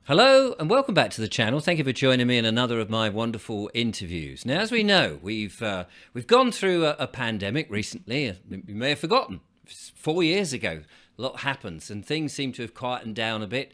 Hello and welcome back to the channel. Thank you for joining me in another of my wonderful interviews. Now, as we know, we've gone through a pandemic recently. You may have forgotten, 4 years ago, a lot happens and things seem to have quietened down a bit.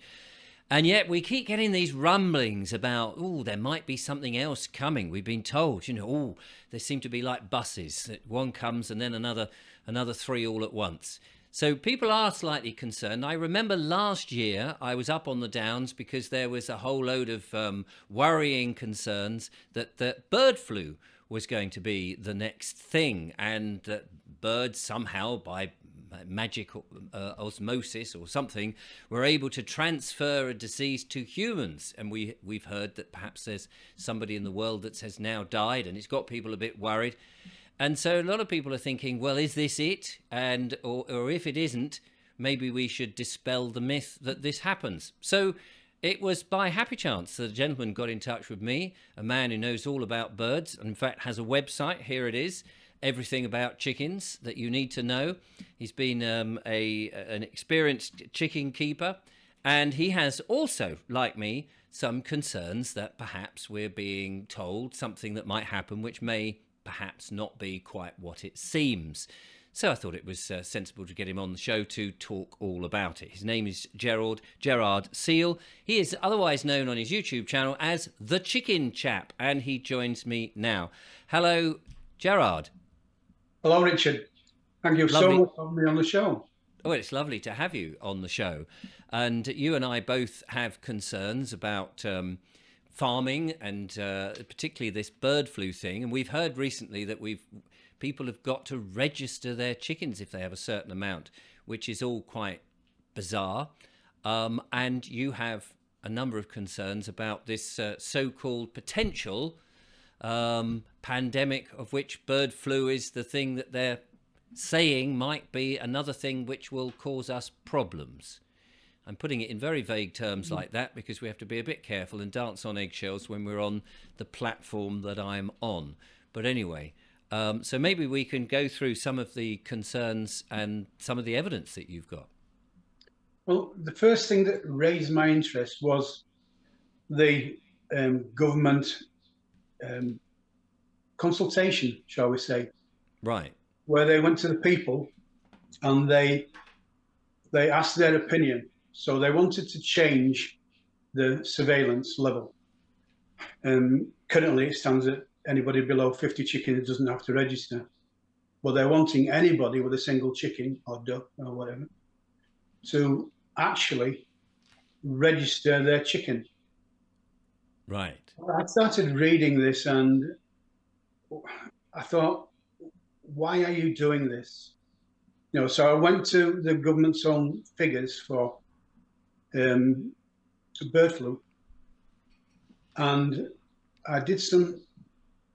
And yet we keep getting these rumblings about, there might be something else coming. We've been told, there seem to be like buses. One comes and then another three all at once. So people are slightly concerned. I remember last year I was up on the Downs because there was a whole load of worrying concerns that bird flu was going to be the next thing, and that birds somehow by magic osmosis or something were able to transfer a disease to humans. And we've heard that perhaps there's somebody in the world that has now died, and it's got people a bit worried. And so a lot of people are thinking, well, is this it? And or if it isn't, maybe we should dispel the myth that this happens. So it was by happy chance that a gentleman got in touch with me, a man who knows all about birds, and in fact has a website. Here it is, everything about chickens that you need to know. He's been an experienced chicken keeper, and he has also, like me, some concerns that perhaps we're being told something that might happen which may perhaps not be quite what it seems. So I thought it was sensible to get him on the show to talk all about it. His name is Gerard Seal. He is otherwise known on his YouTube channel as the Chicken Chap, and he joins me now. Hello, Gerard. Hello, Richard. Thank you so much for having me on the show. Oh, it's lovely to have you on the show. And you and I both have concerns about farming and particularly this bird flu thing. And we've heard recently that people have got to register their chickens if they have a certain amount, which is all quite bizarre. And you have a number of concerns about this so-called potential pandemic, of which bird flu is the thing that they're saying might be another thing which will cause us problems. I'm putting it in very vague terms like that because we have to be a bit careful and dance on eggshells when we're on the platform that I'm on. But anyway, so maybe we can go through some of the concerns and some of the evidence that you've got. Well, the first thing that raised my interest was the government consultation, shall we say. Right. Where they went to the people and they asked their opinion. So they wanted to change the surveillance level. Currently, it stands at anybody below 50 chickens doesn't have to register. But they're wanting anybody with a single chicken or duck or whatever to actually register their chicken. Right. I started reading this and I thought, why are you doing this? So I went to the government's own figures for bird flu, and I did some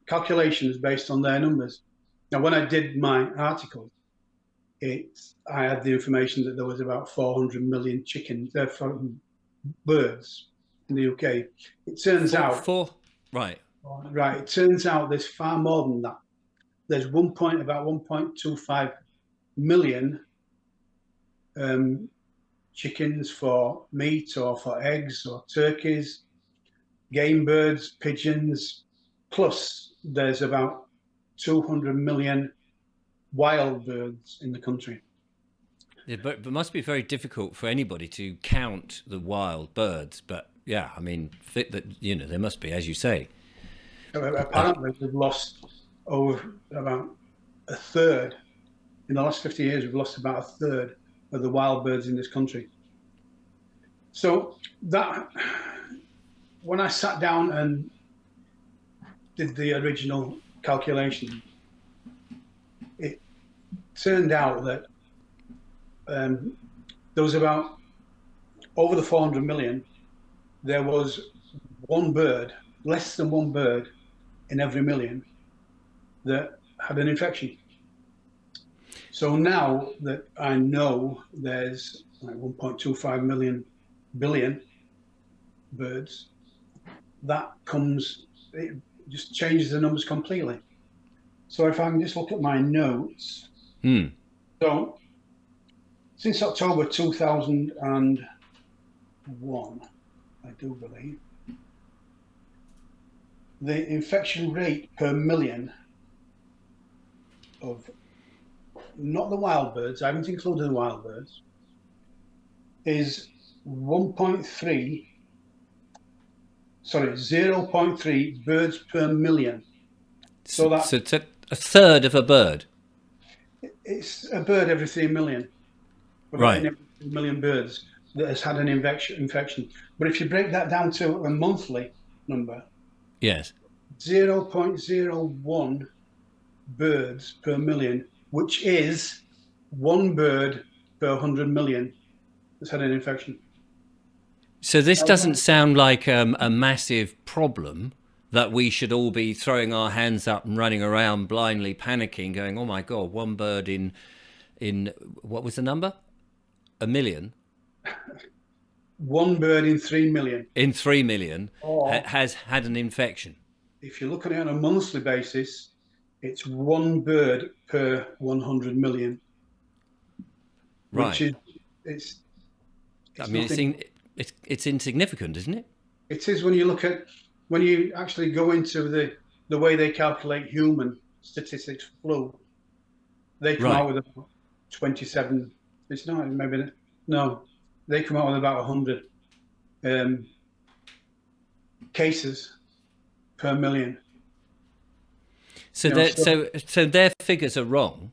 calculations based on their numbers. Now, when I did my article, I had the information that there was about 400 million chickens, birds in the UK. It turns out, right. It turns out there's far more than that. There's about 1.25 million chickens for meat or for eggs or turkeys, game birds, pigeons, plus there's about 200 million wild birds in the country. Yeah, but it must be very difficult for anybody to count the wild birds. But yeah, I mean, there must be, as you say. Apparently, we've lost over about a third. In the last 50 years, we've lost about a third of the wild birds in this country. So that, when I sat down and did the original calculation, it turned out that there was about, over the 400 million, there was one bird, less than one bird in every million that had an infection. So now that I know there's like 1.25 billion birds, it just changes the numbers completely. So if I can just look at my notes. So since October 2001, I do believe, the infection rate per million of, not the wild birds, I haven't included the wild birds, is 1.3, sorry, 0.3 birds per million. So that So it's a third of a bird. it's a bird every 3 million. Right. 3 million birds that has had an infection. But if you break that down to a monthly number, Yes. 0.01 birds per million, which is one bird per 100 million has had an infection. So this doesn't sound like a massive problem that we should all be throwing our hands up and running around blindly panicking, going, "Oh my God, one bird in what was the number? A million? One bird in 3 million. In 3 million Or has had an infection." if you're looking at it on a monthly basis, it's one bird per 100 million. Right. Which is, it's I mean, nothing. it's insignificant, isn't it? It is when you look at, when you actually go into the way they calculate human statistics for flu, they come out Right. with about 27. It's not maybe no, they come out with about 100 cases per million. So You know, so their figures are wrong.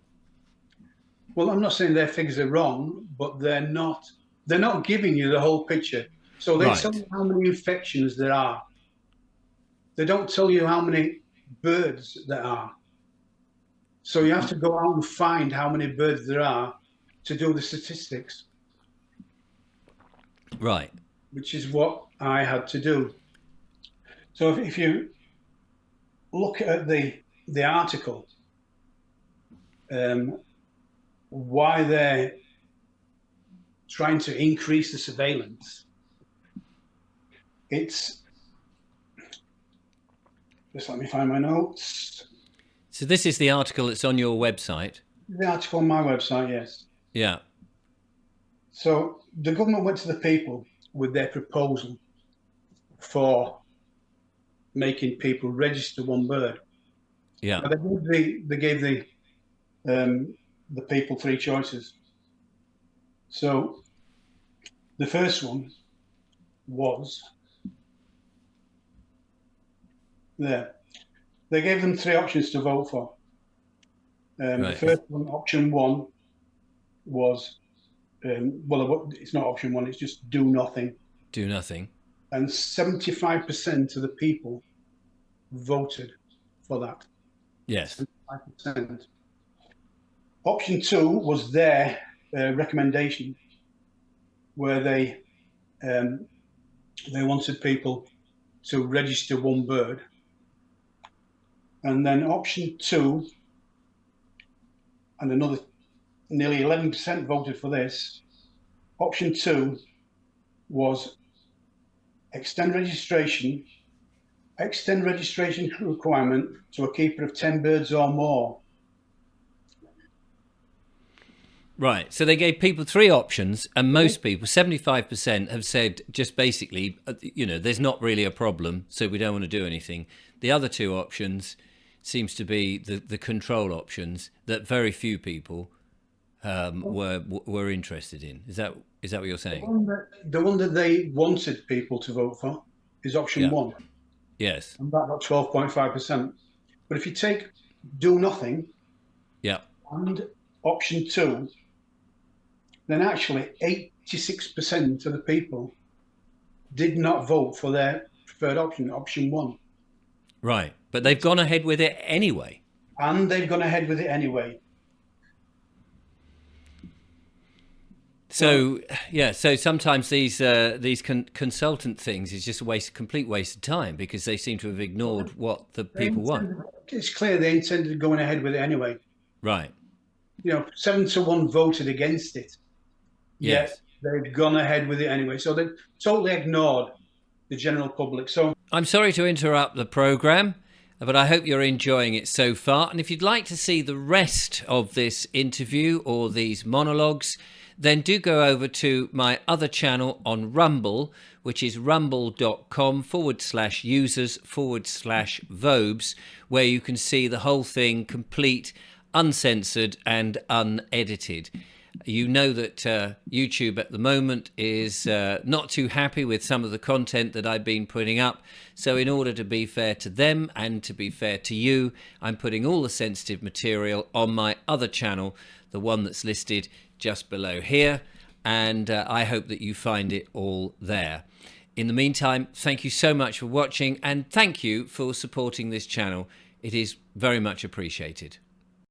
well, I'm not saying their figures are wrong, but they're not giving you the whole picture. So they tell Right. you how many infections there are. They don't tell you how many birds there are. So you have to go out and find how many birds there are to do the statistics, Right. which is what I had to do. So if you look at the article, why they're trying to increase the surveillance, it's, just let me find my notes. So this is the article that's on your website. The article on my website, yes. Yeah. So the government went to the people with their proposal for making people register one bird. Yeah. Now they gave the people three choices. So the first one was there. They gave them three options to vote for. The Right. first one, option one, was well, it's not option one; it's just do nothing. Do nothing. And 75% of the people voted for that. Yes. 75%. Option two was their recommendation, where they wanted people to register one bird. And then option two, and another nearly 11% voted for this. Option two was extend registration requirement to a keeper of 10 birds or more. Right. So they gave people three options, and most people, 75%, have said just basically, there's not really a problem, so we don't want to do anything. The other two options seems to be the control options that very few people were interested in. Is that what you're saying? The one that they wanted people to vote for is option one. Yes. And that got 12.5%. But if you take do nothing and option two, then actually 86% of the people did not vote for their preferred option, option one. Right. But they've gone ahead with it anyway. And they've gone ahead with it anyway. So so sometimes these consultant things is just a complete waste of time, because they seem to have ignored what the people want. It's clear they intended going ahead with it anyway. Right. 7-1 voted against it. Yes. Yet they've gone ahead with it anyway. So they totally ignored the general public. So I'm sorry to interrupt the programme, but I hope you're enjoying it so far. And if you'd like to see the rest of this interview or these monologues, then do go over to my other channel on Rumble, which is rumble.com/users/Vobes, where you can see the whole thing complete, uncensored and unedited. You know that YouTube at the moment is not too happy with some of the content that I've been putting up. So in order to be fair to them and to be fair to you, I'm putting all the sensitive material on my other channel, the one that's listed just below here. And I hope that you find it all there. In the meantime, thank you so much for watching, and thank you for supporting this channel. It is very much appreciated.